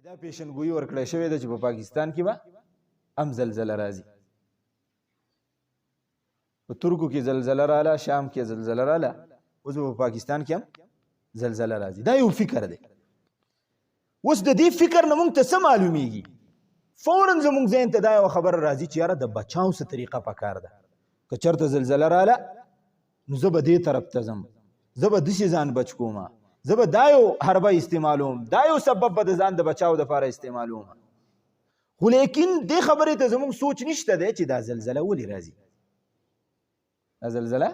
دا پیشنګویي ورکړی شوې ده چې په پاکستان کې به هم زلزله راځي. په ترکو کې زلزله رااله، شام کې زلزله رااله، اوس په پاکستان کې هم زلزله راځي. دا یو فکر دی. اوس د دې فکر نه موږ ته څه معلومیږي؟ فوراً زموږ ذهن ته دا یوه خبره راځي چې یاره د بچاو څه طریقه پکار ده. که چېرته زلزله رااله نو زه به دې طرف ته ځم، زه به داسې ځان بچ کوم، زه به دا یو حربه استعمالوم، دا یو سبب به د ځان د بچاو دپاره استعمالوم. خو لیکن دې خبرې ته زموږ سوچ نشته دی چې دا زلزله ولې راځي. دا زلزله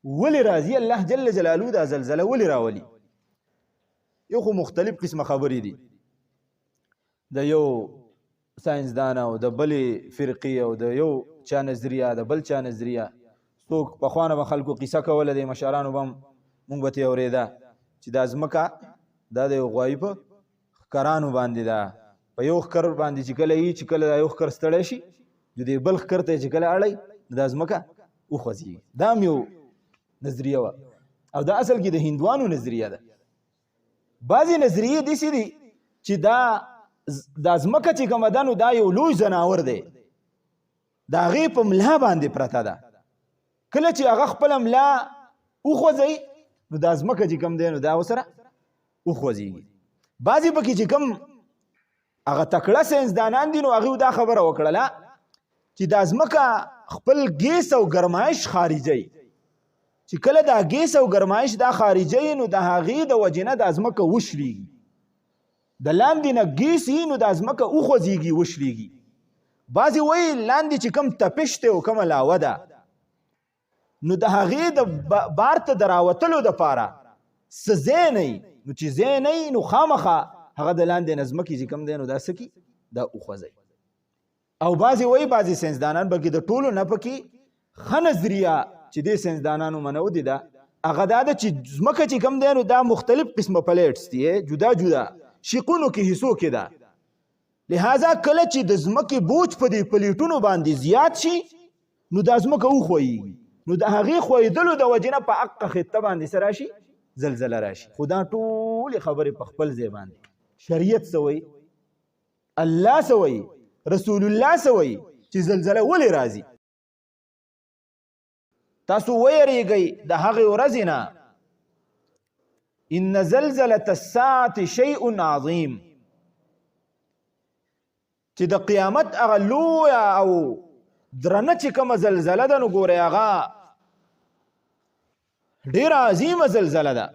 ولې راځي؟ الله جل جلاله دا زلزله ولې راولي؟ یو خو مختلف قسمه خبرې دي. د یو ساینسدان او د بلې فرقې او د یو چا نظریه د بل چا نظریه. څوک پخوانه به خلکو قصه کوله، د مشرانو به موږ به ترې اورېده چې دا ځمکه دا د یو غوایي په ښکرانو باندې ده. په یو ښکر باندې چې کله یي چې کله دا یو ښکر ستړی شي د دې بل ښکر ته چې کله اړی دا ځمکه وخوځېږي. دا هم یو نظریه وه او دا اصل کې د هندوانو نظریه ده. بعضې نظریې داسې دي چې دا ځمکه چې کومه ده نو دا یو لوی ځناور دی، د هغې په ملا باندې پرته ده. کله چې هغه خپله ملا وخوځوي نو دا ځمکه چې کوم دی نو دا ورسره وخوځېږي. بعضې پکې چې کوم هغه تکړه ساینسدانان دي نو هغوی دا خبره وکړله چې دا ځمکه خپل ګیس او ګرمایش خارجوي. چې کله دا ګیس او ګرمایش دا خارجوي نو د هغې د وجې نه دا ځمکه وشلېږي. د لاندې نه ګیس وي نو دا ځمکه وخوځېږي، وشلېږي. بعضې وایي لاندې چې کوم تپش دی او کومه لاوه ده نو د هغې د بار ته د راوتلو دپاره څه ځای نه وي. نو چې ځای نه وي نو خامخا هغه د لاندې نه ځمکې چې کوم دی نو دا څه کي دا وخوځوي. او بعضې وایي بعضې ساینسدانان پکې د ټولو نه پکې ښه نظریه چې دې ساینسدانانو منودې ده هغه دا ده چې ځمکه چې کوم دی نو دا مختلف قسمه پلیټس دي، جدا جدا شقونو کې حصو کې ده. لہذا کله چې د ځمکې بوج په دې پلیټونو باندې زیات شي نو دا ځمکه وښویېږي. نو د هغې ښویېدلو د وجې نه په حقه خطه باندې څه راشي؟ زلزله راشي. خو دا ټولې خبرې په خپل ځای باندې. شریعت څه وایي؟ الله څه وایي؟ رسول الله څه وایي چې زلزله ولې راځي؟ تاسو ویریږئ د هغې ورځې نه. ان زلزلة الساعة شیء عظیم، چې د قیامت هغه لویه او درنه چې کومه زلزله ده نو ګورئ هغه ډېره عظیمه زلزله ده.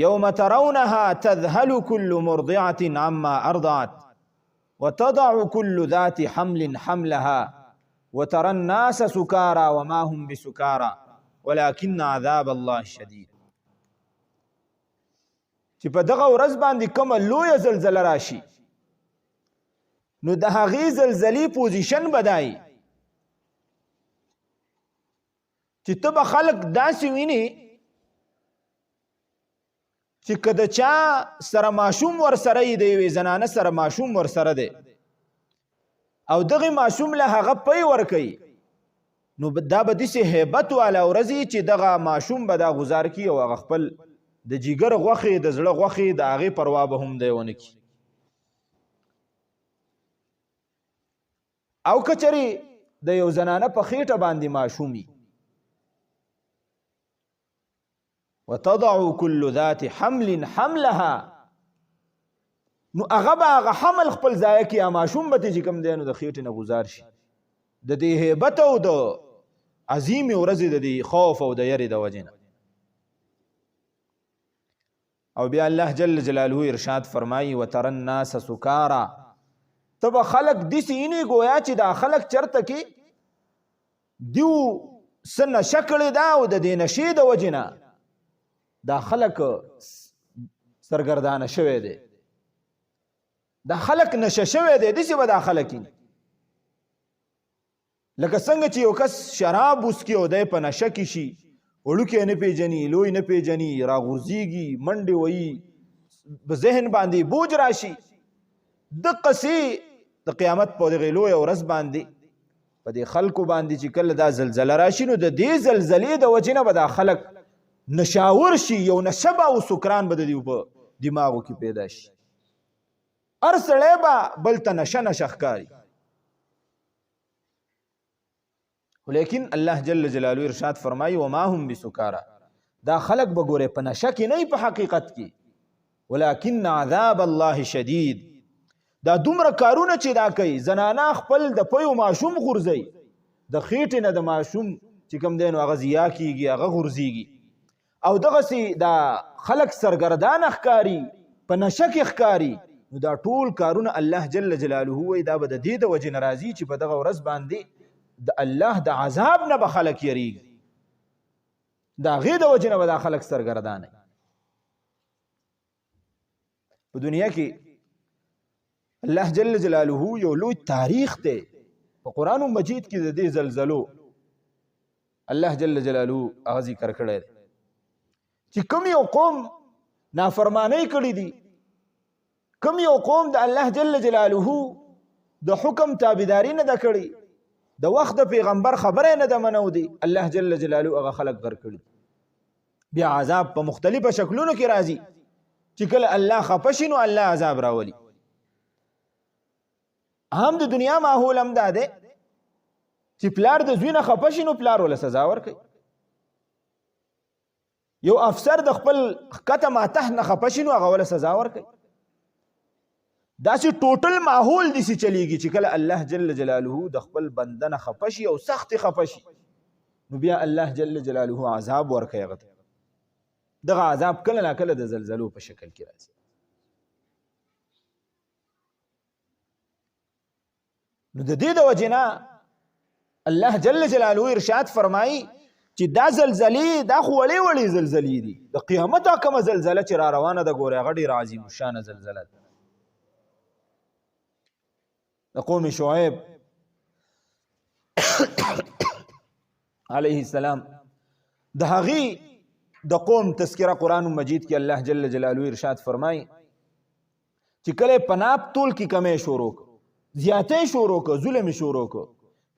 یوم ترونها تذهل كل مرضعة عما ارضعت وتضع كل ذات حمل حملها وترى الناس سكارى وما هم بسكارى ولكن عذاب الله شديد. چې په دغه ورځ باندې کومه لویه زلزله راشي نو د هغې زلزلې پوزیشن به دا وي چې ته به خلک داسې ویني چې که د چا سره ماشوم ورسره یي، د یوې زنانه سره ماشوم ورسره دی او دغې ماشوم له هغه پی ورکوي نو دا به داسې هیبت والا ورځ وي چې دغه ماشوم به دا ګزار کړي او هغه خپل د جګر غوښې د زړه غوښې د هغې پروا به هم دی ونه کړي. او که چېرې د یو زنانه په خېټه باندې ماشوم وي وتضع كل ذات حمل حملها نو هغه به هغه حمل خپل ځایه کړي، ماشوم به چې کوم دی نو د خېټې نه ګزار شي د دې هیبت او د عظیمې ورځې د دې خوف او د یرې د وجې نه. او بیا الله جل جلاله ارشاد فرمایي وترى الناس سکارا، ته به خلک داسې وینې ګویا چې دا خلک چېرته کې دیو څه نشه کړې ده او د دې نشې د وجې نه دا خلک سرګردانه شوی دی، دا خلک نشه شوی دی. داسې به دا خلک وي لکه څنګه چې یو کس شراب وڅکي او دی په نشه کې شي، وړوکی نه پیژني، لوی نه پیژني، راغورځېږي، منډې وهي، په ذهن باندې بوج راشي. دقسې د قیامت په دغې لویه ورځ باندې په دې خلکو باندې چې کله دا زلزله راشي نو د دې زلزلې د وجې نه به دا خلک نشاور شي، یو نشه به او سکران به د دې په دماغو کې پیدا شي. هر سړی به بل ته نشه نشه ښکاري. لیکن الله جل جلاله ارشاد فرمایي وما هم بسکارا، دا خلق به ګوره په نشه کې نه په حقیقت کې، ولکن عذاب الله شدید. دا دومره کارونه چې دا کوي، زنانا خپل د پيو ماشوم غورځي، د خېټې نه د ماشوم چې کوم دی نو هغه ضیا کېږي، هغه غورځېږي، او دغسې دا خلق سرګردان ښکاري، په نشه کې ښکاري. نو دا ټول کارونه الله جل جلاله وایي دا به د دې د وجې نه راځي چې په دغه ورځ باندې د الله د عذاب نه به خلک یریږي، د هغې د وجې نه به دا خلک سرګردانه. په دنیا کې الله جل جلاله یو لوی تاریخ دی په قرآن مجید کې د دې زلزلو الله جل جلاله هغه ذکر کړی دی چې کوم یو قوم نافرمانی کړي دي، کوم یو قوم د الله جل جلاله د حکم تابعداري نه ده کړې، د وخت د پیغمبر خبره نه ده منو دي، الله جل جلاله هغه خلق غر کړي. بیا عذاب په مختلفه شکلونو کې راځي چې کله الله خفه شي نو الله عذاب راولي. هم د دنیا ماحول هم دا دی چې پلار د زوی نه خفه شي نو پلار ولا سزا ورکوي. یو افسر د خپل ښکته ماتح نه خفه شي نو هغه ولا سزا ورکوي. داسې ټوټل ماحول داسې چلیږي چې کله الله جل جلاله د خپل بنده نه خفه شي او سخت خفه شي نو بیا الله جل جلاله عذاب ورکوي هغه ته. دغه عذاب کله نا کله د زلزلو په شکل کې راځي. نو د دې د وجې نه الله جل جلاله ارشاد فرمایي چې دا زلزلې دا خو وړې وړې زلزلې دي، د قیامت کومه زلزله چې را روانه ده ګورې هغه ډېره عظیم الشانه زلزله ده. د قوم شعیب علیه السلام د هغې د قوم تذکره قرآن مجید کې الله جل جلاله ارشاد فرمایي چې کله پناب طول کې کمې شروع کړ، زیاتې شروع کړ، ظلم شروع کړ،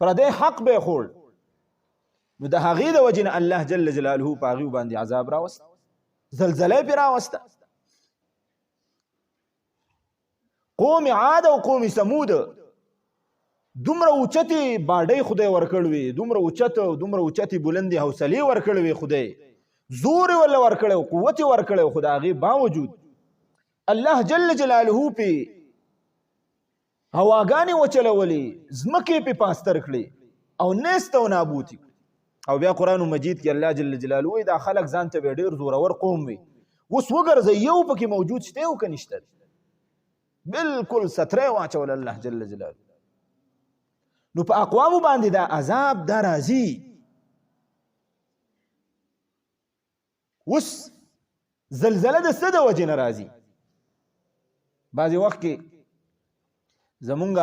پردی حق به خوړ، نو د هغې د وجې نه الله جل جلاله په هغې باندې عذاب راوست، زلزله پرې راوسته. قوم عاد او قوم ثمود دومره اوچتې باډۍ خدای ورکړې وې، دومره اوچتې بلندې حوصلې ورکړې وې خدای، زور یې ورله ورکړی و، قوت یې ورکړی و، خو د هغې باوجود الله جل جلاله پې هواګانې وچلولې، ځمکې پې پاستر کړې او نیست او نابود کړې. او بیا قرآن مجید کې الله جل جلاله وایي دا خلک ځان ته به ډېر زورور قوم وي، اوس وګرځئ یو پکې موجود شته او که نشته، بلکل ستری واچول الله جل جلاله. نو په اقوامو باندې دا عذاب دا راځي. اوس زلزله د څه د وجې نه راځي؟ بعضې وخت کې زمونږ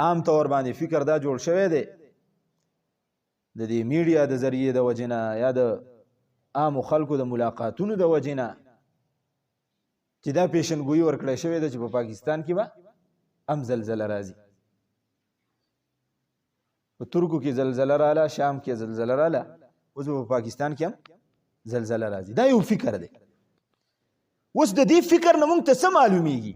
عام طور باندې فکر دا جوړ شوی دی د دې میډیا د ذریعې د وجې نه یا د عامو خلکو د ملاقاتونو د وجې نه چې دا پیشنګویي ورکړی شوې ده چې په پاکستان کې به هم زلزله راځي. په ترکو کې زلزله رااله، شام کې زلزله رااله، اوس په پاکستان کې هم زلزله راځي. دا یو فکر دی. اوس د دې فکر نه موږ ته څه معلومیږي؟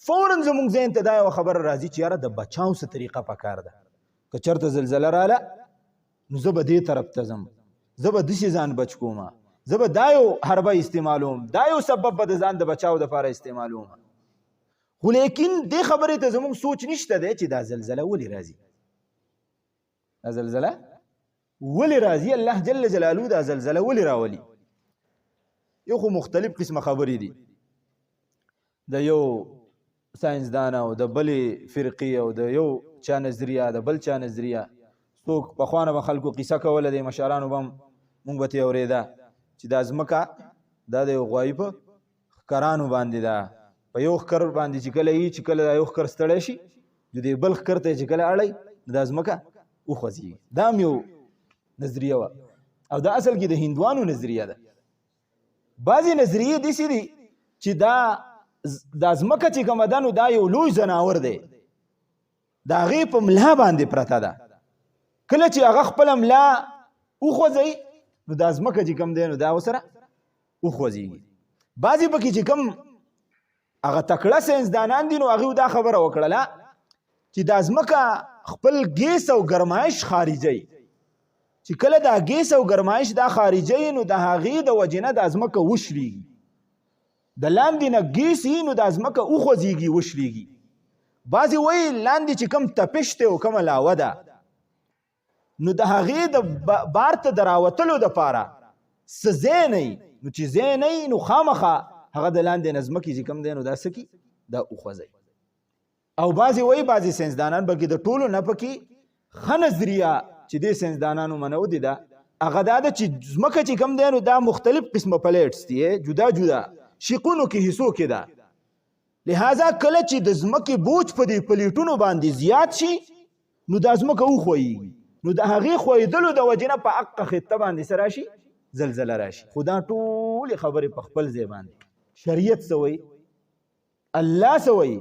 فوراً زموږ ذهن ته دا یوه خبره راځي چې یاره د بچاو څه طریقه پکار ده. که چېرته زلزله رااله نو زه به دې طرف ته ځم، زه به داسې ځان بچ کوم، زه به دا یو حربه استعمالوم، دا یو سبب به د ځان د بچاو دپاره استعمالوم. خو لیکن دې خبرې ته زموږ سوچ نشته دی چې دا زلزله ولې راځي، دا زلزله ولې راځي، الله جل جلاله دا زلزله ولې راولي. یو خو مختلف قسمه خبرې دي، د یو ساینسدان او د بلې فرقې او د یو چا نظریه د بل چا نظریه. څوک پخوانه به خلکو قصه کوله، د مشرانو به مونږ به ترې اورېده چې دا ځمکه دا د یو غوایي په ښکرانو باندې ده، په یو ښکر باندې چې کله یي چې کله دا یو ښکر ستړی شي د دې بل ښکر ته چې کله اړی دا ځمکه وخوځېږي. دا هم یو نظریه وه او دا اصل کې د هندوانو نظریه ده. بعضې نظریې داسې دي چې دا ځمکه چې کومه ده نو دا یو لوی ځناور دی، د هغې په ملا باندې پرته ده، کله چې هغه خپله ملا وخوځوي نو دا ځمکه چې کوم دی نو دا ورسره وخوځېږي. بعضې پکې چې کوم هغه تکړه ساینسدانان دي نو هغه دا خبره وکړه چې د ازمکه خپل ګیس او ګرمایش خارجي، چې کله دا ګیس او ګرمایش دا خارجي نو د هغې د وجنه د ازمکه وشلېږي، د لاندې نه ګیس نو د ازمکه وخوځېږي وشلېږي. بعضې وایي لاندې چې کوم تپش دی او کومه لاوه ده نو د هغې د بار ته د راوتلو دپاره څه ځای نه وي، نو چې ځای نه وي نو خامخا هغه د لاندې نه ځمکې چې کوم دی نو دا څه کي دا وخوځوي. او بعضې وایي بعضې ساینسدانان بلکې د ټولو نه پکې ښه نظریه چې دې ساینسدانانو منودې ده هغه دا ده چې ځمکه چې کوم دی نو دا مختلف قسمه پلیټس دي، جدا جدا شقونو کې حصو کې ده. لہذا کله چې د ځمکې بوج په دې پلیټونو باندې زیات شي نو دا ځمکه وښویږي، نو د هغې ښویدلو د وجې نه په حقه خطه باندې څه راشي زلزله راشي. خو دا ټولې خبرې په خپل ځای باندې شریعت څه وایي، الله څه وایي،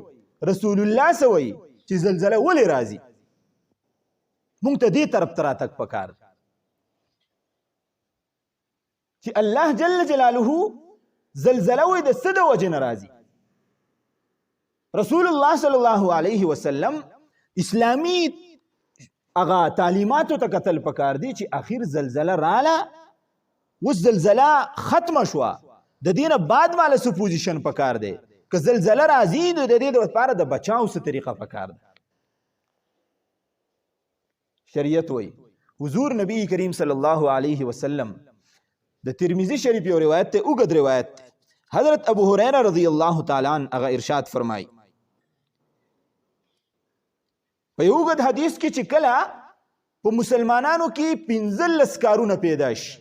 رسول الله څه وایي چې زلزله ولې راځي. مونږ ته دې طرف ته راتګ پکار چې الله جل جلاله زلزله وایي د څه د وجې نه راځي. رسول الله صلی الله علیه وسلم اسلامی هغه تعلیماتو ته کتل پکار دي چې اخیر زلزله رااله، اوس زلزله ختمه شوه، د دې نه بعد ماله څه پوزیشن پکار دی، که زلزله راځي نو د دې دپاره د بچاو څه طریقه پکار ده. شریعت وایي حضور نبی کریم صلی الله علیه وسلم د ترمذی شریف یو روایت ته اوږد روایت دی، حضرت ابو هریره رضی الله تعالی عنه هغه ارشاد فرمایي په یو اوږد حدیث کې چې کله په مسلمانانو کې 15 کارونه پیدا شي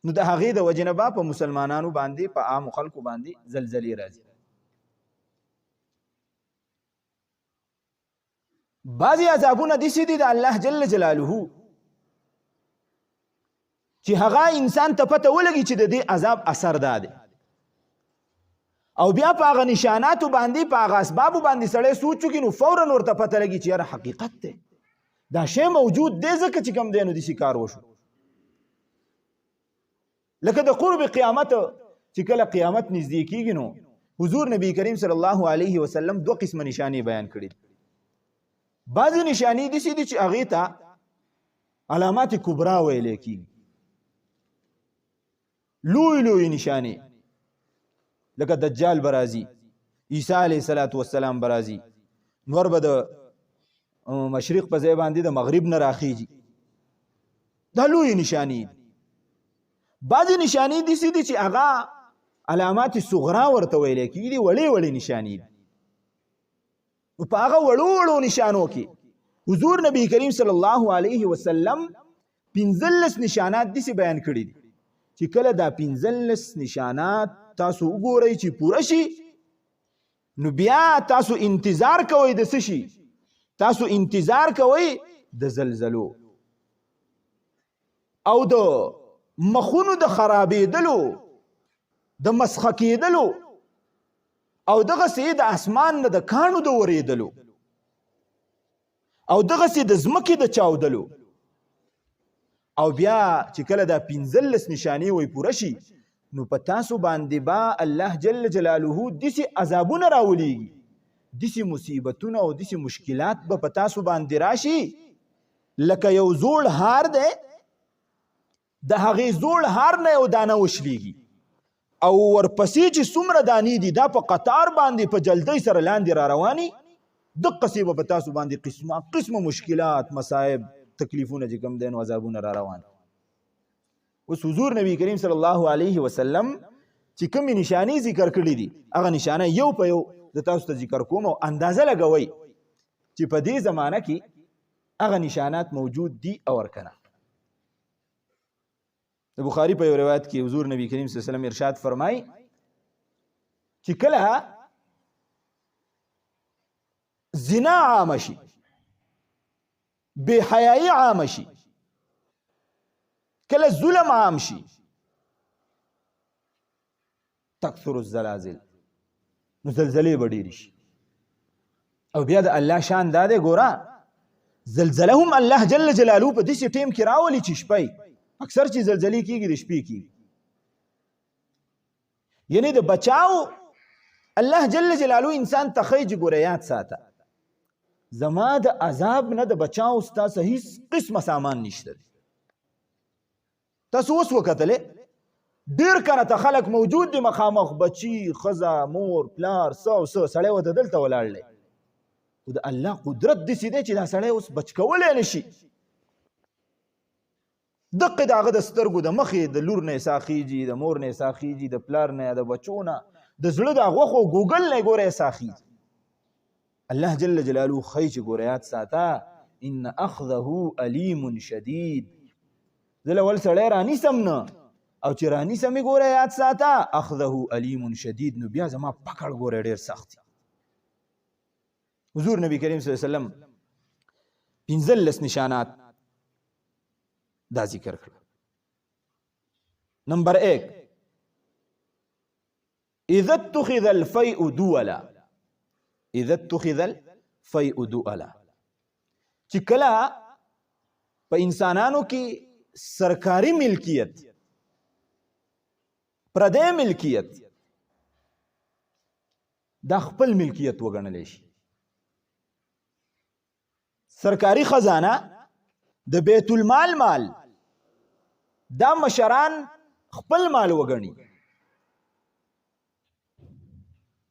نو د هغې د وجې نه به په مسلمانانو باندې په عامو خلکو باندې زلزلې راځي. بعضې عذابونه داسې دي د الله جل جلاله چې هغه انسان ته پته ولګي چې د دې عذاب اثر دا دی، او بیا په هغه نشاناتو باندې په هغه اسبابو باندې سړی سوچ وکړي نو فورا ورته پته لګي چې یاره حقیقت دی دا شی موجود دی ځکه چې کوم دی نو داسې کار وشو. لکه د قرب قیامت چې کله قیامت نږدې کېږي نو حضور نبی کریم صلی الله علیه وسلم 2 قسمه نشانې بیان کړي. بعضې نشانې داسې دي چې هغې ته علامات کبرا ویلی کېږي، لوی لوی نشانې لکه دجال به راځي، عیسی علیه السلام به راځي، نور به د مشرق په ځای باندې د مغرب نه راخیږي، دا لوی نشانې دي. بعضې نشانې داسې دي چې هغه علامات صغرا ورته ویلی کېږي، وړې وړې نشانې دي. نو په هغه وړو وړو نشانو کې حضور نبی کریم صلی الله علیه وسلم 15 نشانات داسې بیان کړي دي چې کله دا 15 نشانات تاسو وګورئ چې پوره شي نو بیا تاسو انتظار کوئ د څه شي، تاسو انتظار کوئ د زلزلو او د مخونو د خرابېدلو، د مسخه کېدلو او دغسې د اسمان نه د کاڼو د ورېدلو او دغسې د ځمکې د چاودلو. او بیا چې کله دا 15 نشانې وی پوره شي نو په تاسو باندې به الله جل جلاله داسې عذابونه راولیږي، داسې مصیبتونه او داسې مشکلات به په تاسو باندې راشي لکه یو زوړ هار دی، د هغې زوړ هار نه یو دانه وشلیږي او ورپسې چې څومره دانې دي دا په قطار باندې په جلدۍ سره لاندې را رواني، دقسې به په تاسو باندې قسمه قسمه مشکلات، مصائب، تکلیفونه چې کوم دی نو عذابونه را روان. اوس حضور نبی کریم صلی الله علیه وسلم چې کومې نشانې ذکر کړي دي هغه نشانه یو په یو د تاسو ته ذکر کوم او اندازه لګوئ چې په دې زمانه کې هغه نشانات موجود دي او ورکنه. د بخاری په یو روایت کې حضور نبی کریم صلی الله علیه وسلم ارشاد فرمای چې کله زنا عام شي، بے حیائی عام شي، کله ظلم عام شي، تکثر الزلازل نو زلزلې به ډېرې شي. او بیا د الله شان دا دی ګوره زلزله هم الله جل جلاله په داسې ټیم کې راولي چې شپی اکثر چې زلزلې کېږي د شپې کېږي، یعنی د بچاو الله جل جلاله انسان ته ښایي چې ګوره یاد ساته زما د عذاب نه د بچاو ستاسو هیڅ قسمه سامان نشته. تاسو اوس وکتلې ډېر کنه ته خلک موجود دي مخامخ بچي ښځه مور پلار څه سړی ورته دلته ولاړ دی خو د الله قدرت داسې دی چې دا سړی اوس بچ کولی نه شي. دقې د هغه د سترګو د مخې د لور نه یې ساه خیږي د مور نه یې ساه خیږي د پلار نه د بچو نه د زړه د غوښو ګوګل نه یې ګوره یې ساه خیږي. الله جل جلاله ښایي چې ګوره یاد ساته ان اخذه علیم شدید. زه له ول سړی رانیسم نه او چې رانیسم یې ګوره یاد ساته اخذه علیم شدید نو بیا زما پکړ ګوره ډېر سخت. حضور نبی کریم صلی الله علیه وسلم 15 نشانات دا ذکر کړ. نمبر 1 اذا اتخذ الفيء دولا. اذا اتخذ الفيء دولا چې کله په انسانانو کې سرکاری ملکیت پردی ملکیت دا خپل ملکیت وګڼلی شي. سرکاری خزانه د بیت المال مال دا مشران خپل مال وګڼي.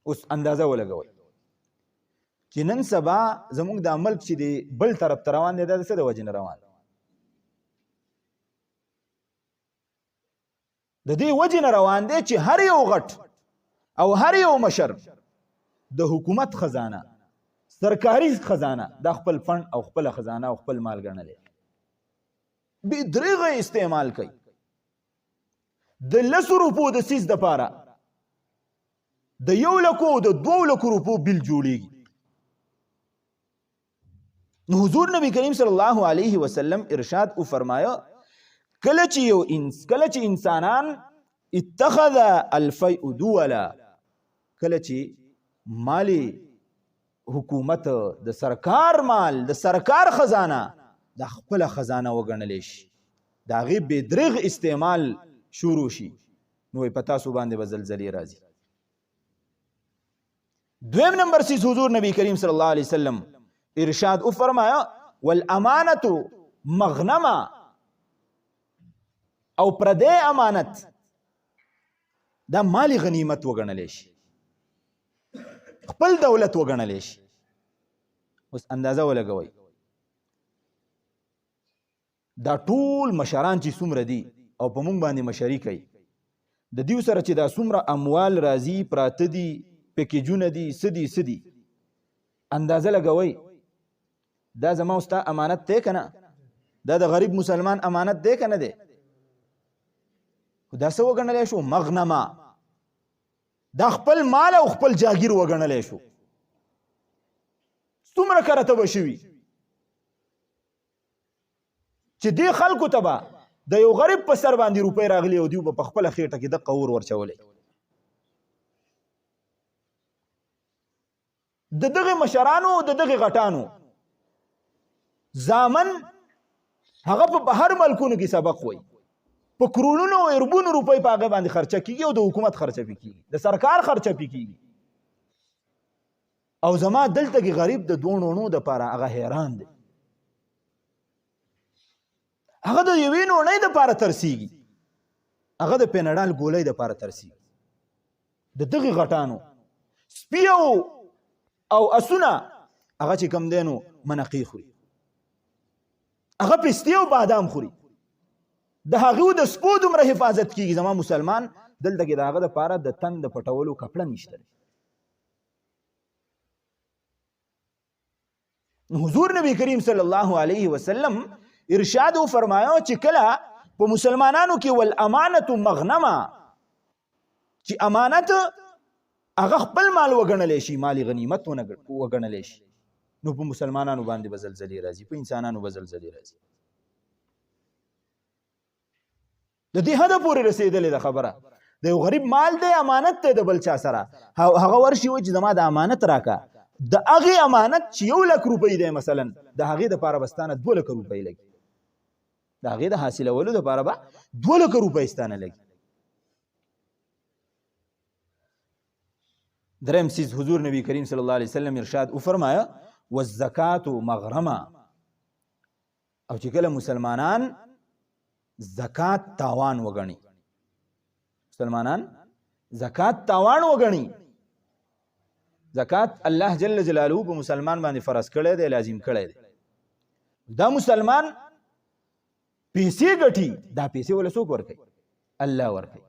اوس اندازه ولګوئ چې نن سبا زموږ دا ملک چې دی بل طرف ته روان دی دا د څه د وجې نه روان د دې وجې نه روان دی چې هر یو غټ او هر یو مشر د حکومت خزانه سرکاری خزانه دا خپل فند او خپل خزانه او خپل مال ګڼلی بې دریغه استعمال کوي. د 10 روپو د سیز دپاره د 1 لکو او د 2 لکو روپو بل جوړیږي. نو حضور نبی کریم صلی الله علیه وسلم ارشاد او فرمایا کله چې انسانان اتخذ الفیء دولا کله چې مالی حکومت د سرکار مال د سرکار خزانه د خپل خزانه وګڼلی شي د هغې بېدریغ استعمال شروع شي نو په تاسو باندې به زلزلې راځي. دویم نمبر سیز حضور نبی کریم صلی الله علیه وسلم ارشاد او فرمایا والامانت مغنمه او پردی امانت دا مالی غنیمت وګڼلی شي خپل دولت وګڼلی شي. اوس اندازه ولګوئ دا ټول مشران چې څومره دي او په موږ باندې مشري کوي د دیو سره چې دا څومره اموال راځي پراته دي پیکیجونه دي څه دي اندازه لګوئ دا زما او ستا امانت دی که نه دا د غریب مسلمان امانت دی که نه دی دا څه وګڼلی شو مغنمه دا خپل مال او خپل جاگیر وګڼلی شو. څومره کرته به شوي چې دې خلکو ته به د یو غریب په سر باندې روپۍ راغلي او دیو به په خپله خېټه کې دقه اور ورچولی. د دغې مشرانو د دغې غټانو زامن هغه په بهر ملکونو کې سبق وایي په کرونونو او اربونو روپۍ په هغه باندې خرچه کېږي او د حکومت خرچه پې کېږي د سرکار خرچه پې کېږي او زما دلته کې غریب د 2 نونو دپاره هغه حیران دی هغه د یوې نونۍ دپاره ترسیږي هغه د پینډال ګولۍ دپاره ترسیږي. د دغې غټانو سپي او اسونه هغه چې کم دی نو منقې خوري هغه پستې او بادام خوري د هغې د سپو دومره حفاظت کېږي. زما مسلمان دلته کې د هغه دپاره د تن د پټولو کپړه نشته. حضور نبی کریم صلی الله علیه وسلم ارشاد فرمایا چې کله په مسلمانانو کې والامانت مغنمه چې امانت هغه خپل مال وګڼلی شي مالی غنیمت وګڼلی شي نو په مسلمانانو باندې به زلزلې راځي په انسانانو به زلزلې راځي. د دې حده پورې رسېدلې ده خبره د یو غریب مال دی امانت دی د بل چا سره هغه ورشي وایي چې زما د امانت راکه د هغې امانت چې 1 لک روپۍ دی مثلا د هغې دپاره به ستانه 2 لکه روپۍ لګي د هغې د حاصلولو دپاره به 2 لکه روپۍ ستانه لګي. دریم سیز حضور نبی کریم صلی الله علیه وسلم ارشاد وفرمایا والزکات مغرما، او چې کله مسلمانان زکات تاوان وګڼي، مسلمانان زکات تاوان وګڼي، زکات الله جل جلاله په مسلمان باندې فرض کړی دی، لازم کړی دی. دا مسلمان پیسې ګټي، دا پیسې ولا څوک ورکوي؟ الله ورکوي.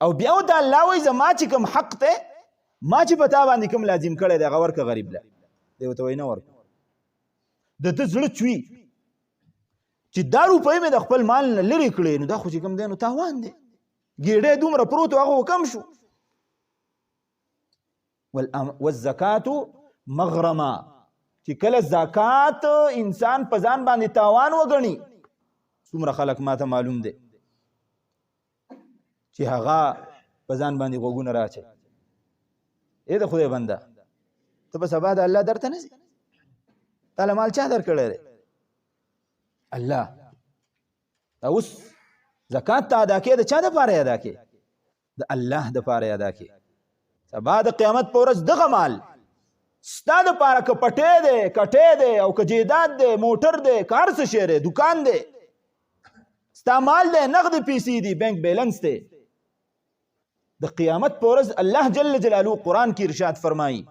او بیا دا الله وایي زما چې کوم حق دی، ما چې په تا باندې کوم لازم کړی دی هغه ورکه غریب له. دی ورته وایي نه ورکوم. د ده زړه چوي چې دا روپۍ مې د خپل مال نه لرې کړې، نو دا خو چې کوم دی نو تاوان دی، ګېډۍ دومره پروت و هغه کم شو. والزکات مغرما، چې کله زکات انسان په ځان باندې تاوان وګڼي، څومره خلک ماته معلوم دی چې هغه په ځان باندې غوږونه راچي. ای د خدای بنده، ته به سبا د الله درته نه ځي؟ تاله مال چا درکړی دی؟ الله. دا اوس زکات ته ادا کې د چا دپاره ادا کې؟ د الله دپاره ادا کې. سبا د قیامت په ورځ دغه مال ستا دپاره که پټی دی، کټی دی، او که جیداد دی، موټر دی، که هر څه شی دی، دکان دی، ستا مال دی، نغد پیسې دي، بینک بیلنس دی، د قیامت په ورځ الله جل جلاله قرآن کې ارشاد فرمایي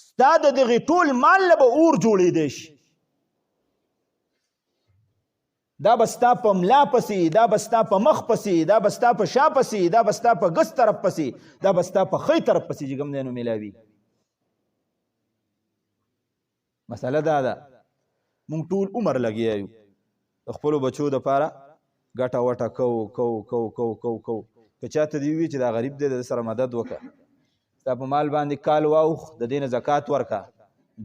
ستا د دغې ټول مال نه به اور جوړېدی شي. دا به ستا په ملا پسې، دا به ستا په مخ پسې، دا به ستا په شا پسې، دا به ستا په ګس طرف پسې، دا به ستا په ښی طرف پسې چې کوم دی نو میلاوي. مسله دا ده مونږ ټول عمر لګیا یو د خپلو بچو دپاره ګټه وټه کوو کوو کوو کوو کوو کوو. که چاته دې وي چې دا غریب دی د سره مدد وکړه، ستا په مال باندې کال واوښ، د دې نه زکات ورکړه،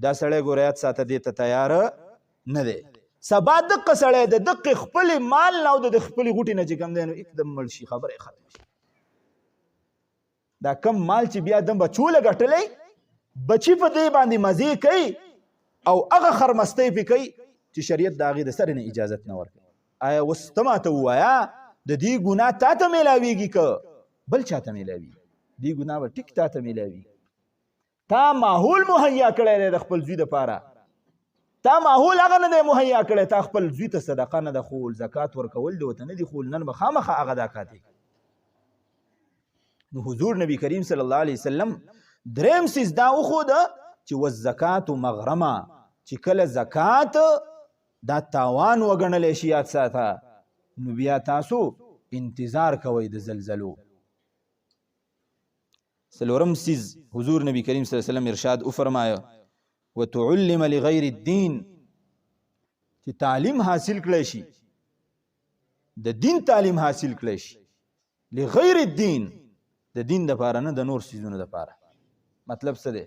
دا سړی ګوره یاد ساته دې ته تیار نه دی. سبا دقه سړی د دقې خپلې مال نه او د خپلې غوټې نه چې کوم دی نو اکدم مړ شي، خبره یې ختم شي. دا کم مال چې بیا د بچو له ګټلی، بچي په دې باندې مزې کوي او هغه خرمستۍ پې کوي چې شریعت د هغې د سرې نه اجازت نه ورکوي. آیا اوس ته ماته ووایه د دې ګناه تا ته میلاویږي که بل چا ته میلاویږي؟ دې ګناه به ټیک تا ته میلاوي. تا ماحول مهیا کړی دی د خپل زوی دپاره، تا ماحول هغه نه دی مهیا کړی، تا خپل زوی ته صدقه نه ده خول، زکات ورکول دی ورته نه دي خول، نن به خامخا هغه دا کاتې. نو حضور نبی کریم صلی الله علیه وسلم دریم سیز دا وښوده چې والزکات مغرما، چې کله زکات دا تاوان وګڼلی شي، یاد ساته، نو بیا تاسو انتظار کوئ د زلزلو. څلورم سیز حضور نبی کریم صلی الله علیه وسلم ارشاد وفرمایه وتعلم لغیر الدین، چې تعلیم حاصل کړی شي، د دین تعلیم حاصل کړی شي، لغیر الدین، د دین دپاره نه د نور سیزونو دپاره. مطلب څه دی؟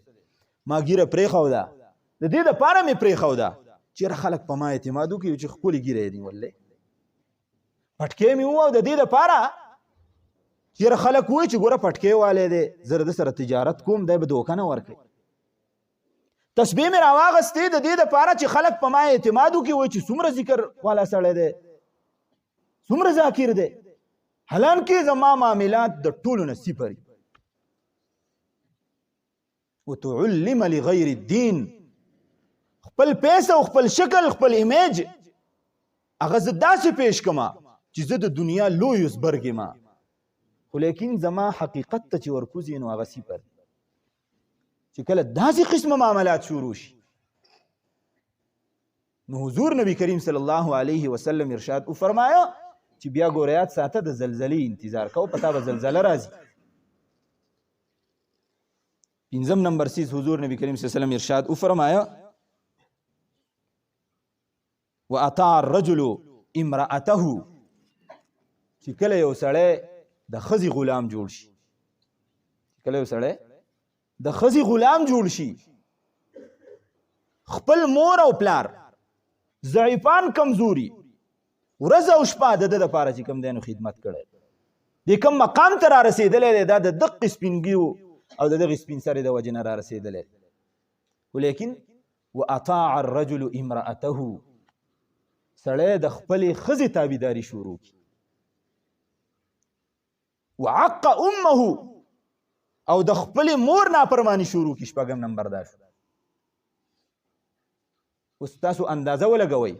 ما ګیره پرېښوده، د دې دپاره مې پرېښوده چېرې خلک په ما اعتماد وکړي چې ښکلې ګیره یې نیولې، پټکی مې وو د دې دپاره چېرې خلک وایي چې ګوره پټکی والی دی، زه د سره تجارت کوم، دی به دوکه نه ورکوي. تسبیح مې راواغستې د دې دپاره چې خلک په ما اعتماد وکړي، وایي چې څومره ذکر والا سړی دی، څومره ذاکر دی، حالانکې زما معاملات د ټولو نه صفر دي. وتعلم لغیر الدین، خپل پیس او خپل شکل خپل ایمیج هغه زه داسې پیش کما چې زه د دنیا لوی زبرګ یم، خو لیکن زما حقیقت ته چې ورکوزي نو هغه صفر دی. چې کله داسې قسمه معاملات شروع شي نو حضور نبی کریم صلی الله علیه وسلم ارشاد وفرمایا چې بیا ګوره یاد ساته د زلزلې انتظار کو، پتا به زلزله راځي. پنځم نمبر سیز حضور نبی کریم صلی الله علیه وسلم ارشاد وفرمایا واطاع الرجل امرأته، چې کله یو سړی د ښځې غلام جوړ شي، کله یو سړی د ښځې غلام جوړ شي، خپل مور او پلار ضعیفان کمزوري ورځ او شپه د ده دپاره چې کوم دی نو خدمت کړی، د کوم مقام ته را رسېدلی دی دا د دقې سپینګیو او د دغې سپین سرې د وجې نه را رسېدلی دی. ولیکن واطاع الرجل امرأته، سړی د خپلې ښځې تابعداري شروع کړي. وعق امه، او د خپل مور نافرمانی شروع کی شپږم نمبر دا شو. اوس تاسو اندازه ولګوئ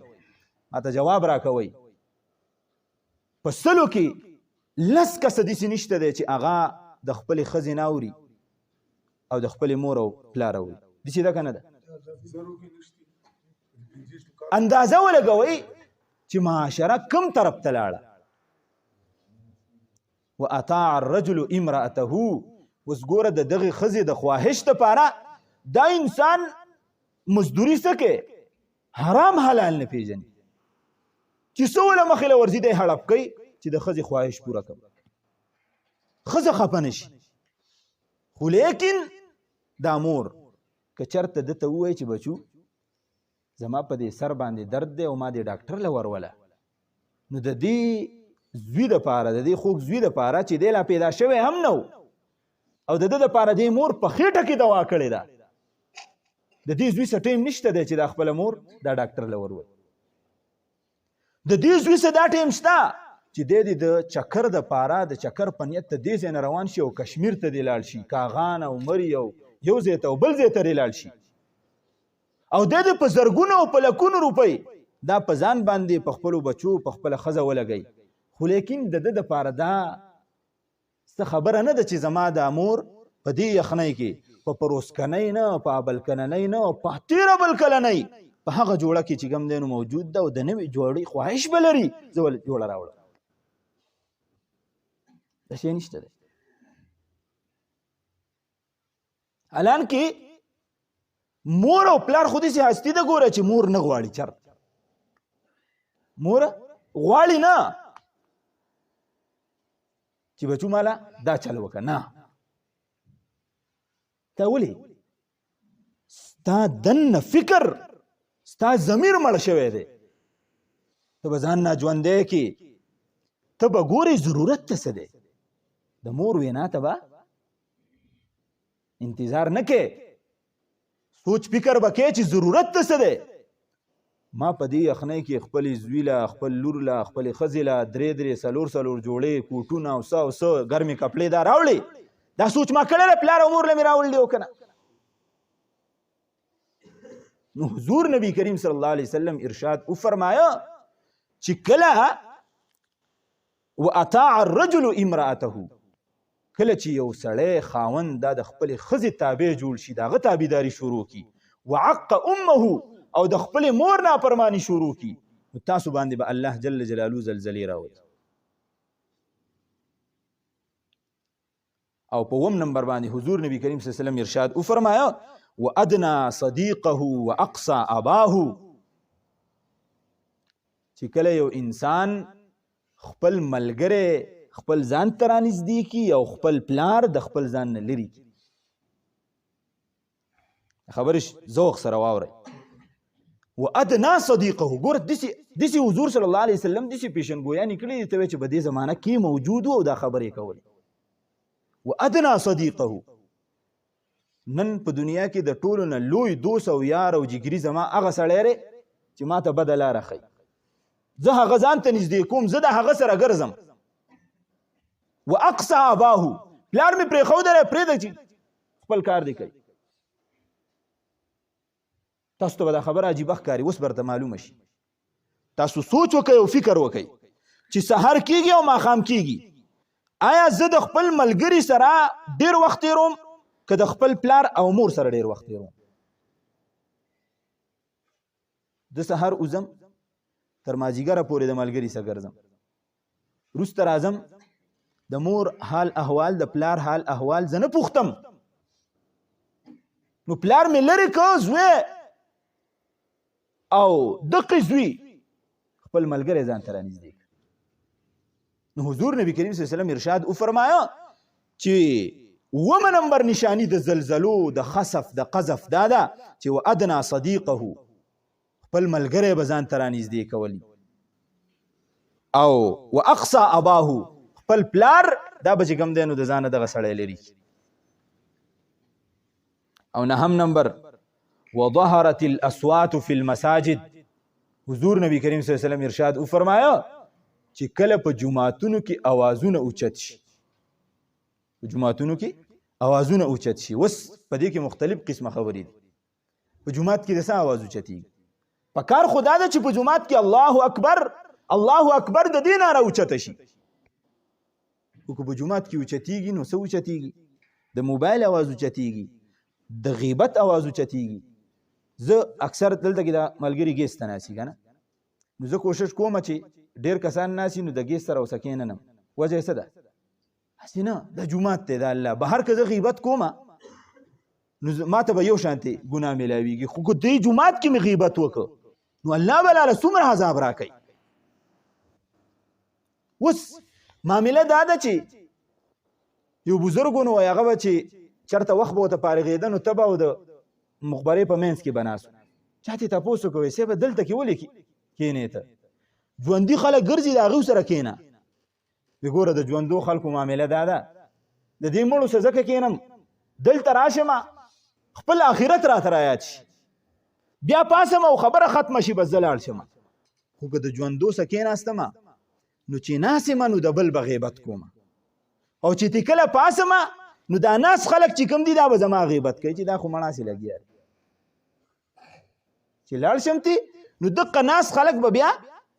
ماته جواب راکوئ په سلو کې 10 کسه داسې نشته دی چې هغه د خپلې ښځې نه اوري او د خپلې مور او پلار اوري. داسې ده که نه ده؟ اندازه ولګوئ چې معاشره کم طرف ته لاړه. واطاع الرجل امرأته. اوس ګوره د دغې ښځې د خواهش دپاره دا انسان مزدوري څه کوي؟ حرام حلال نه پیژني چې څه وله مخې له ورځي دی هړپ کوي چې د ښځې خواهش پوره کړم، ښځه خفه نه شي. خو لیکن دا مور که چېرته ده ته ووایي چې بچو زما په دې سر باندې درد دی او ما دې ډاکټر له وروله، نو د دې زوی دپاره د دې خوږ زوی دپاره چې دی لا پیدا شوی هم نه او د ده دپاره دې مور په خېټه کې دوا کړې ده، د دې زوی څه ټایم نشته دی چې دا خپله مور دا ډاکټر له ورولي. د دې زوی څه دا ټایم شته چې دی د چکر دپاره د چکر په نیت ته دې ځای نه روان شي او کشمیر ته دې لاړ شي، کاغان او مري او یو ځای ته او بل ځای ته دې لاړ شي او دی د په زرګونو او په لکونو روپۍ دا په ځان باندې په خپلو بچو په خپله ښځه ولګوي. خو لیکن د ده دپاره دا څه خبره نه ده چې زما دا مور په دې یخنۍ کې په پروسکنۍ نه په ابلکننۍ نه په تېره بلکلنۍ په هغه جوړه کې چې کوم دی نو موجود ده او د نوې جوړې خواهش به لري زه ولې جوړه راوړم. دا شی نشته دی. الان کې مور او پلار خو داسې هستي ده ګوره چې مور نه غواړي چرته، مور غواړي نه چې بچو مالا دا چل وکړه، نه تا ولې ستا دننه فکر ستا ضمیر مړ شوی دی، ته به ځان نه ژوندی کې ته به ګورې ضرورت ته څه دی. د مور وینا ته به انتظار نه کې، سوچ فکر به کې چې ضرورت ته څه دی. ما په دې یخنۍ کې خپلې زوی له خپل لور له خپلې ښځې له 3 څلور جوړې کوټونه او څه او څه ګرمې کپړې دا راوړې، دا سوچ ما کړی دی پلار او مور له مې راوړلي او که نه. نو حضور نبی کریم صلی الله علیه وسلم ارشاد وفرمایا چې کله واطاع الرجل امرأته، کله چې یو سړی خاوند دا د خپلې ښځې تابع جوړ شي د هغه تابعداري شروع کي، وعق امه او د خپلې مور نافرمانی شروع کي، نو تاسو باندې به الله جل جلاله زلزلې راولي. او په 1 نمبر باندې حضور نبی کریم صلی الله علیه وسلم ارشاد وفرمایا وادنا صدیقه واقصى اباه، چې کله یو انسان خپل ملګری خپل ځان ته رانږدې کي او خپل پلار د خپل ځان نه لرې کي. خبرې ذوق سره واورئ. وادنا صدیقه، ګوره داسې حضور صلی الله علیه وسلم داسې پیشنګویانې کړې دي ته وایي چې په دې زمانه کې موجود و او دا خبرې کولې. وادنا صدیقه، نن په دنیا کې د ټولو نه لوی دوست او یار او جګري زما هغه سړی دی چې ما ته بده لاره ښیي، زه هغه ځان ته نږدې کوم، زه د هغه سره ګرځم. واقصى اباه، پلار مې پرېښودلی پرېږده چې خپل کار دی کوي. تاسو ته به دا خبره عجیبه ښکاري، اوس به درته معلومه شي. تاسو سوچ وکئ او فکر وکئ چې سحر کېږي او ماښام کېږي، آیا زه د خپل ملګري سره ډېر وخت تېروم که د خپل پلار او مور سره ډېر وخت تېروم؟ زه سحر وځم تر مازدیګره پورې د ملګري سره ګرځم، وروسته راځم د مور حال احوال د پلار حال احوال زه نه پوښتم، نو پلار مې لرې که زوی او دقې زوی خپل ملګری ځان ته رانږدې کړه. نو حضور نبی کریم صلی الله علیه وسلم ارشاد وفرمایا چې 1 نمبر نشانی د زلزلو د خسف د قذف دا ده چې وادنا صدیقه، خپل ملګری به ځان ته رانږدې کولی، او واقصى اباه، خپل پلار دا به چې کوم دی نو د ځانه دغه سړی لري. او 9 نمبر وظهرت الاصوات فی المساجد، حضور نبی کریم صلی الله علیه وسلم ارشاد وفرمایا چې کله په جماعتونو کې اوازونه اوچت شي، په جماعتونو کې اوازونه اوچت شي. وس په دې کې مختلف قسمه خبرې دي. په جمعات کې د څه आवाज اوچتېږي؟ په کار خدا ده چې په جمعات کې الله اکبر الله اکبر د دې ناره اوچته شي. خو که په جمعات کې اوچتېږي نو څه اوچتېږي؟ د موبایل आवाज اوچتېږي، د غیبت आवाज اوچتېږي. زه اکثر دلته کې د ملګري ګیس ته ناستي که نه، نو زه کوشش کوم چې ډېر کسان ناستي نو د ګیس سره اوسه کېننم. وجه یې څه ده؟ هسې نه، د جومات دی د الله بهر که زه غیبت کومه نو ما ته به یو شانتې ګناه میلاویږي. خو که دې جومات کې مې غیبت وکړ نو الله به لاله څومره عذاب راکوي. اوس معامله دا ده چې یو بزرګ نو وایي هغه به چې چېرته وخت به ورته فارغېده نو ته به او د مخبرې په منځ کې به ناست و. چا ترې تپوس وکړ وایي صاحبه دلته کې ولې کښېنې ته؟ ژوندي خلک ګرځي د هغوی سره کښېنه. وی ګوره د ژوندو خلکو معامله دا ده، د دې مړو سره ځکه کښېنم دلته راشم خپل آخرت راته رایاد شي، بیا پاسم او خبره ختمه شي بس زه لاړ شم. خو که د ژوندو سره کښېناستمه نو چې ناسمه نو د بل به غیبت کومه، او چې تی کله پاسمه نو دا ناس خلک چې کوم دي دا به زما غیبت کوي چې دا خو مړاسې لګیا دی. چې لاړ شم تی نو دقه ناس خلک به بیا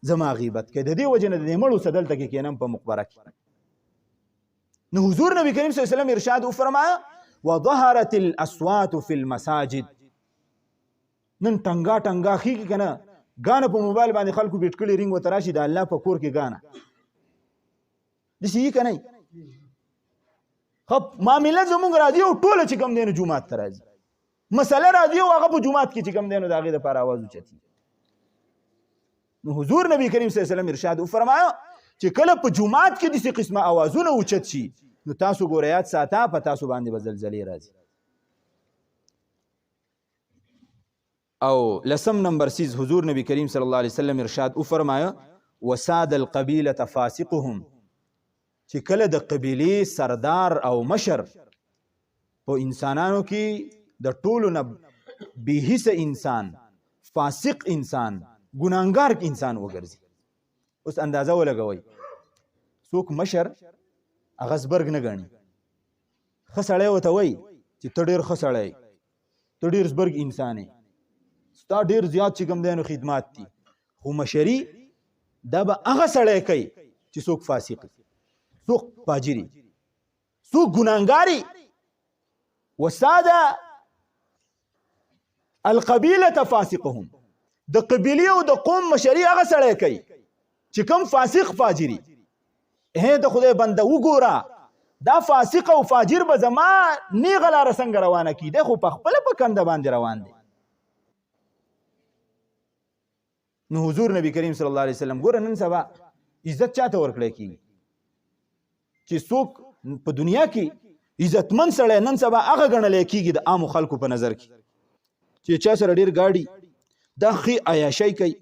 زما غیبت کوي. د دې وجې نه د دې مړو سره دلته کې کښېنم په مقبره کې. نو حضور نبی کریم صلی الله علیه وسلم ارشاد وفرمایا وظهرت الاصوات فی المساجد. نن ټنګا ټنګا خېږي که نه، ګانه په موبایل باندې خلکو بیټ کړي رینګ ورته راشي د الله په کور کې ګانه داسې یي که نه. معامله زمونږ راځي او ټوله چې کوم دی نو جومات ته راځي، مسله راځي او هغه په جومات کې چې کوم دی نو د هغې دپاره اواز اوچتي. نو حضور نبی کریم صلی الله علیه وسلم ارشاد وفرمایا چې کله په جومات کې داسې قسمه اوازونه اوچت شي نو تاسو ګوره یاد ساته په تاسو باندې به زلزلې راځي. او لسم نمبر سیز حضور نبی کریم صلی الله علیه وسلم ارشاد وفرمایا وساد القبیلة فاسقهم. چې کله د قبیلې سردار او مشر په انسانانو کې د ټولو نه بېحسه انسان، فاسق انسان، ګناهګار انسان وګرځي. اوس اندازه ولګوئ، څوک مشر هغه زبرګ نه ګڼي، ښه سړی ورته وایي چې ته ډېر ښه سړی، ته ډېر زبرګ انسان یې، ستا ډېر زیات چې کوم دی نو خدمات دي. خو مشري دا به هغه سړی کوي چې څوک فاسق وي، څوک فاجري، څوک ګناهګاري. وساده القبیلة فاسقهم. د قبیلې او د قوم مشري هغه سړی کوي چې کوم فاسق فاجري. د خدای بنده وګوره دا فاسق او فاجر به زما نیغه لاره څنګه روانه کي، دی خو په خپله په کنده باندې روان دی. نو حضور نبی کریم صلی الله علیه وسلم ګوره نن سبا عزت چاته ورکړی کېږي چې څوک په دنیا کې عزتمن سړی نن سبا هغه ګڼلی کېږي د عامو خلکو په نظر کې چې چا سره ډېر ګاډي، دا ښې عیاشۍ کوي،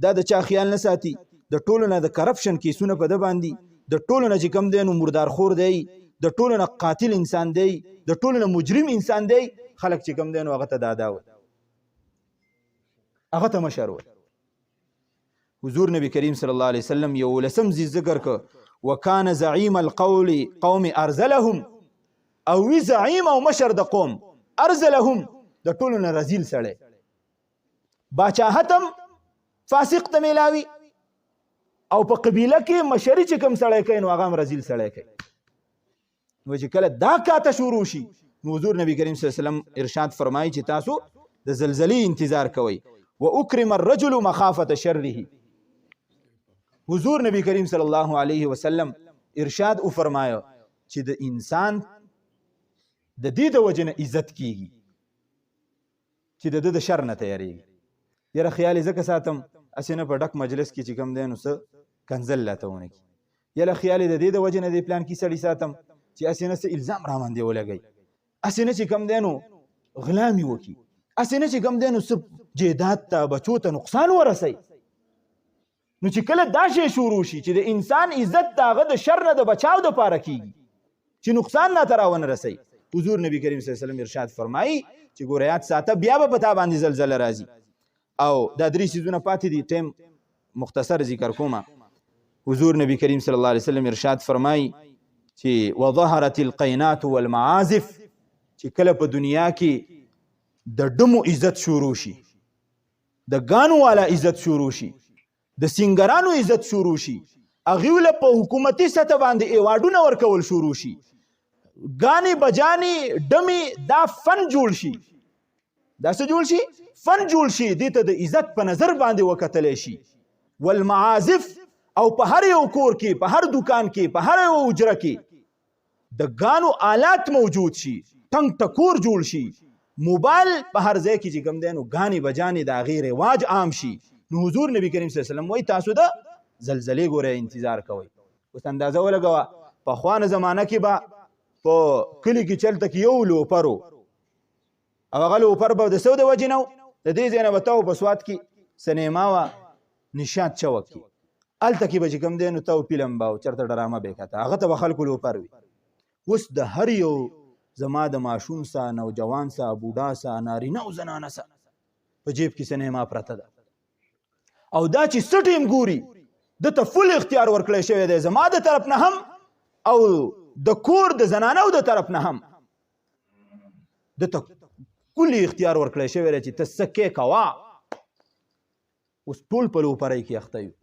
دا د چا خیال نه ساتي، د ټولو نه د کرپشن کیسونه په ده باندې، د ټولو نه چې کوم دی نو مردارخور دی، د ټولو نه قاتل انسان دی، د ټولو نه مجرم انسان دی. خلک چې کوم دی نو هغه ته دادا وي، هغه ته مشر وي. حضور نبی کریم صلی الله علیه وسلم یو لسم ځای ذکر که وکانه زعیم القول قوم ارذلهم، او وی زعیم او مشر د قوم ارذلهم د ټولو نه رذیل سړی، باچاهتم فاسق ته میلاوي، او په قبیله کې مشري چې کوم سړی کوي نو هغه هم رذیل سړی کوي. نو چې کله دا کاته شروع شي نو حضور نبی کریم صلی الله علیه وسلم ارشاد فرمایي چې تاسو د زلزلې انتظار کوئ. واکرم الرجل مخافة شره. حضور نبی کریم صلی الله علیه وسلم ارشاد وفرمایه چې د انسان د دې د وجې نه عزت کیږي چې د ده د شر نه تیاریږي. یاره خیال یې ځکه ساتم هسې نه په ډک مجلس کې چې کوم دی نو څه کنځل راته ونه کړي، یاره خیال یې د دې د وجې نه دې پلان کې سړي ساتم چې هسې نه څه الزام را باندې ولګوي، هسې نه چې کوم دی نو غلا مې وکړي، هسې نه چې کوم دی نو څه جیدات ته بچو ته نقصان ورسوي. نو چې کله دا شی شروع شي چې د انسان عزت د هغه د شر نه د بچاو دپاره کېږي چې نقصان راته راونه رسوي، حضور نبی کریم صلی الله علیه وسلم ارشاد فرمایي چې ګوره یاد ساته بیا به په تا باندې زلزله راځي. او دا درې څیزونه پاتې دي، ټیم مختصر ذکر کومه. حضور نبی کریم صلی الله علیه وسلم ارشاد فرمایي چې وظهرت القینات والمعازف چې کله په دنیا کې د ډمو عزت شروع شي، د ګانو والا عزت شروع شي، د سنگرانو عزت شروع شي، هغوی له په حکومتي سطح باندې ایوارډونه ورکول شروع شي، ګانې بجانې ډمې دا فن جوړ شي، دا څه جوړ شي؟ فن جوړ شي، دې ته د عزت په نظر باندې وکتلی شي. والمعازف او په هر یو کور کې، په هر دکان کې، په هر یو حجره کې د ګانو آلات موجود شي، ټنګ ټکور جوړ شي، موبایل په هر ځای کې چې کوم دی نو ګانې بجانې د هغې رواج عام شي. نو حضور نبی کریم صلی الله علیه وسلم وایي تاسو د زلزلې ګوره انتظار کوئ. اوس اندازه ولګوه پخوانه زمانه کې به په کلي کې چلته کې یو لوپر و، او هغه لوپر به د څه د وجې نه و، د دې ځای نه به ته په سوات کې سینما وه، نشاط چوک کې، هلته کې به چې کوم دی نو ته فلم به او چېرته ډرامه به یې کته، هغه ته به خلکو لوپر وي. اوس د هر یو زما د ماشوم سه، نوجوان سه، بوډا سه، نارینه او زنانه سه په جیب کې سینما پرته ده، او دا چې څه ټیم ګوري دته فل اختیار ورکړی شوی دی زما د طرف نه هم او د کور د زنانو د طرف نه هم دته کلی اختیار ورکړی شوی دی چې ته څه کې کوه. اوس ټول په لوپرۍ کې اخته یو.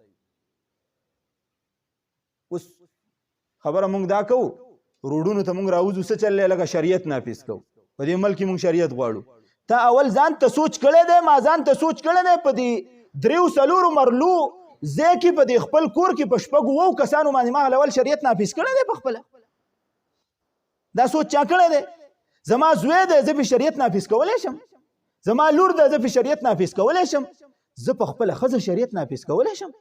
اوس خبره مونږ دا کوو روډونو ته مونږ راوځو څه چل دی لکه شریعت نافظ کوو، په دې ملک کې مونږ شریعت غواړو. ته اول ځان ته سوچ کړی دی، ما ځان ته سوچ کړی دی، په دې دریو څلورو مرلو ځای کې په دې خپل کور کې په شپږو اوو کسانو باندې ما اول شریعت نافظ کړی دی په خپله. دا سوچ چا کړی دی؟ زما زوی دی زه په شریعت نافظ کولی شم، زما لور ده زه په شریعت نافظ کولی شم، زه په خپله ښځه شریعت نافظ کولی شم.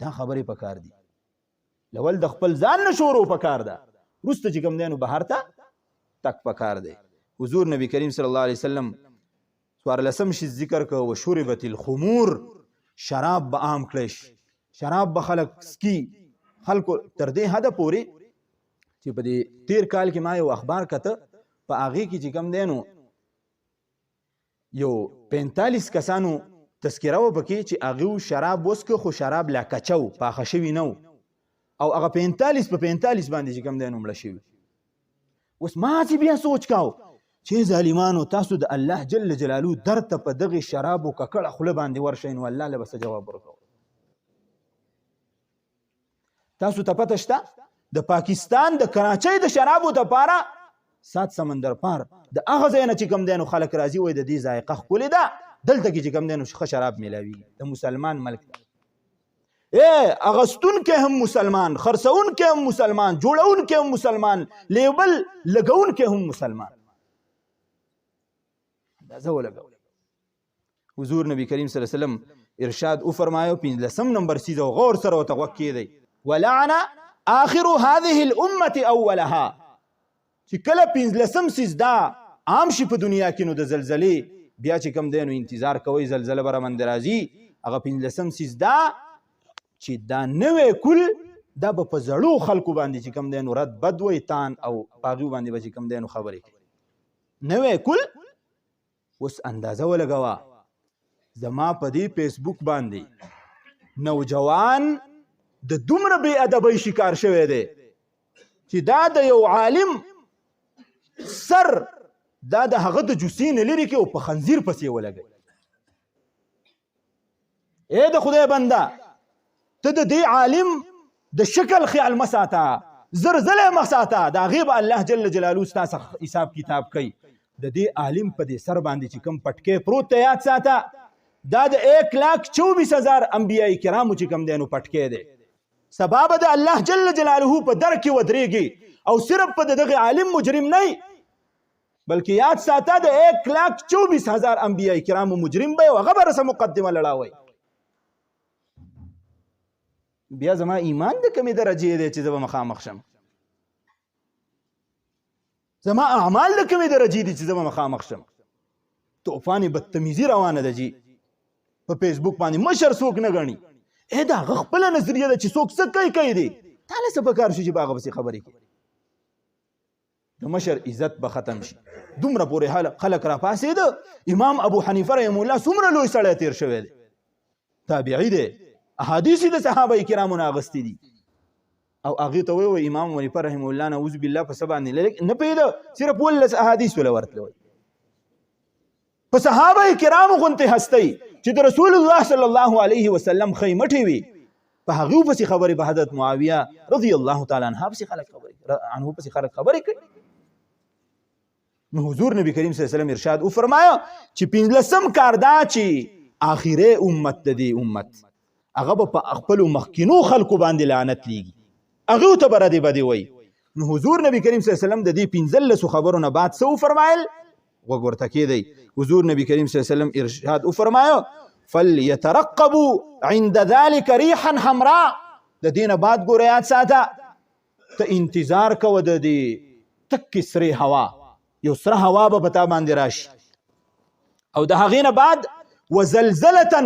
دا خبرې پکار دي. لول د خپل ځان نه شروع پکار ده، وروسته چې کوم دی نو بهر ته تک پکار دی. حضور نبی کریم صلی الله علیه وسلم څوارلسم شي ذکر کوه وشربت الخمور، شراب به عام کړی شي، شراب به خلک سکي. خلکو تر دې حده پورې چې په دې تیر کال کې ما یو اخبار کته، په هغې کې چې کوم دی نو یو 45 کسانو تذکره وه پکې چې هغوی شراب وڅکه خو شراب لا کچه و، پاخه شوي نه و، او هغه 45 په 45 باندې چې کوم دی نو مړه شوي. اوس ما چې بیا سوچ کاو چې ظالمانو تاسو د الله جل جلالو در ته په دغې شرابو ککړه خوله باندې ورشئ نو الله له به څه جواب ورکوو. تاسو ته پته شته د پاکستان د کراچۍ د شرابو دپاره 7 سمندر پار د هغه ځای نه چې کوم دی نو خلک راځي وایي د دې ذایقه ښکلې ده، دلته کې چې کوم دی نو ښه شراب میلاویږي. د مسلمان ملک ده، اغستونکی هم مسلمان، خرڅونکی هم مسلمان، جوړونکی هم مسلمان، لیبل لګونکی هم مسلمان. اندازه ولګوئ. حضور نبی کریم صلی الله علیه وسلم ارشاد وفرمایو 15 نمبر سیز او غور سره ورته غوږ کېدی ولعن آخر هذه الامة اولها، چې کله 15 سیز دا عام شي په دنیا کې نو د زلزلې بیا چې کوم دی نو انتظار کوئ زلزله به رامنځته راځي. هغه 15 سیز دا چې دا نوی کل دا به په زړو خلکو باندې چې کوم دی نو رد بد وی تان او په هغوی باندې به چې کوم دی نو خبرې کوي نوی کل. اوس اندازه ولګوه زما په دې فیسبوک باندې نوجوان د دومره بې ادبۍ شکار شوی دی چې دا د یو عالم سر دا د هغه د جوسې نه لرې کړي او په خنزیر پسې ولګوي. ای د خدای بنده ته د دې عالم د شکل خیال مه ساته، زرزلی مه ساته، د هغې به الله جل جلالو ستا څخه حساب کتاب کوي. د دې عالم په دې سر باندې چې کوم پټکی پروت ته یاد ساته دا د 1,24,000 انبیاء کرامو چې کوم دی نو پټکی دی. سبا به د الله جل جلاله په در کې ودرېږي او صرف په دغه عالم مجرم نه بلکې یاد ساته د 1,24,000 انبیاء کرامو مجرم به هغه به رسه مقدمه لړاوی. بیا زما ایمان د کمې درجې دی چې زه به مخامخ شم، زما اعمال د کمې درجې دي چې زه به مخامخ شم. طوفان بدتمیزي روانه ده جي په فیسبوک باندې مشر څوک نه ګڼي. دا هغه خپله نظریه ده چې څوک څه کوي دی، تاله څه پکار شو چې په هغه پسې خبرې کوي. د مشر عزت به ختم شي. دومره پورې خلک راپاڅېده. امام ابو حنیفه رحم الله څومره لوی سړی تیر شوی دی، تابعي دی، احادیث د صحابه کرامو نه اغوستي دي. او هغه ته وی امام ونیفه رحم الله نعوذ بالله په سبا نه پیدا صرف ولس احادیث ولا ورتلوي په صحابه کرامو غونته هستی چې د رسول الله صلی الله علیه وسلم خیمټي وي په هغه په خبره به حضرت معاویه رضی الله تعالی عنہ په خلک خبره کوي نو حضور نبی کریم صلی الله علیه وسلم ارشاد او فرمایا چې پنځلسم کار دا چې اخیره امت د دې امت هغه په خپل مخکینو خلکو باندې لعنت لیږي هغه ته بر دې بدی وای نو حضور نبی کریم صلی الله علیه وسلم د دې پنځلسو خبرونو بعد څه فرمایل وګورته کېدی حضور نبی کریم صلی الله علیه وسلم ارشاد او فرمایا فليترقبوا عند ذلك ريحا حمراء د دینه بعد ګوریات ساته ته انتظار کو د دې تک سری هوا یو سره هوا به پتا باندې راشي او د هغې نه بعد وزلزله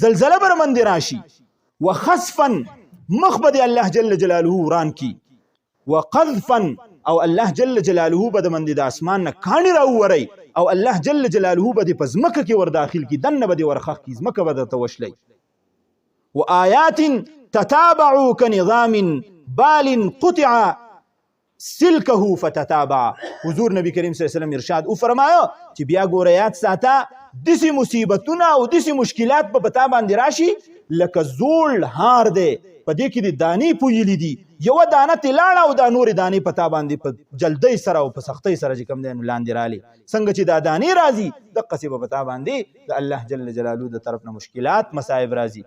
زلزله بر باندې راشي وخسفا مخ به الله جل جلاله وران کی وقذفا او الله جل جلاله به د باندې د اسمان نه کاڼي راووري او الله جل جلاله به په ځمکه کې ور داخل کی دنه به ورخخ کی ځمکه به ته وشلی وآيات تتابع كنظام بال قطع سلكه فتتابع حضور نبی کریم صلی الله علیه وسلم ارشاد او فرمایا چې بیا ګوریات ساته دسی مصیبتونه او دسی مشکلات په پتا باندې راشي لکه زول هار دی په دې کې د دانې پویلې دي یو دانه تلاړه او د نور دانې پتا باندې په جلدی سره او په سختۍ سره چې کوم دی لاندې رالي څنګه چې دا دانې راځي د قصې په پتا باندې د الله جل جلاله د طرف نه مشکلات مصائب راځي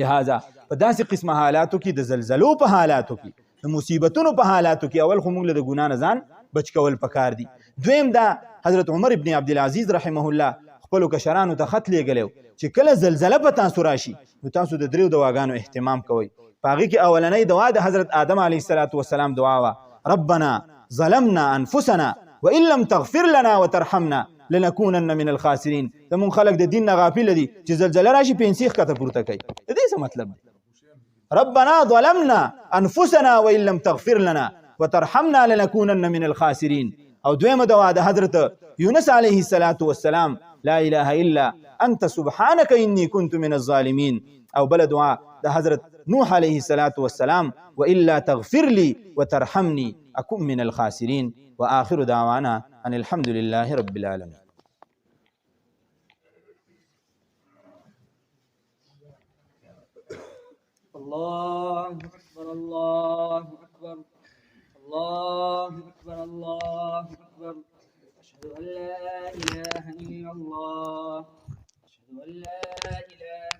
لہذا په داسې قسمه حالاتو کې د زلزلو په حالاتو کې د مصیبتونو په حالاتو کې اول خو موږ له د ګناه نه ځان بچ کول پکار دي دویم دا حضرت عمر ابن عبدالعزیز رحمه الله خپلو کشرانو ته خط لیږلی چې کله زلزله په تاسو راشي نو تاسو د دریو دواګانو اهتمام کوئ په هغې کې اولنۍ دعا د حضرت آدم علیه السلام دعا وه ربنا ظلمنا انفسنا وان لم تغفر لنا وترحمنا لنكونن من الخاسرین زمونږ خلک د دین نه غافل دي چې زلزله راشي پنسي ښکته پورته کوي د دې څه مطلب دی ربنا ظلمنا انفسنا وان لم تغفر لنا وترحمنا لنكونن من الخاسرين او دویمه دعا د حضرت یونس علیه السلام لا اله الا انت سبحانك اني كنت من الظالمين او بل دعا د حضرت نوح علیه السلام والا تغفر لي وترحمني اكن من الخاسرين واخر دعوانا ان الحمد لله رب العالمين الله أكبر الله أكبر الله أكبر الله أكبر أشهد أن لا إله إلا الله أشهد أن لا إله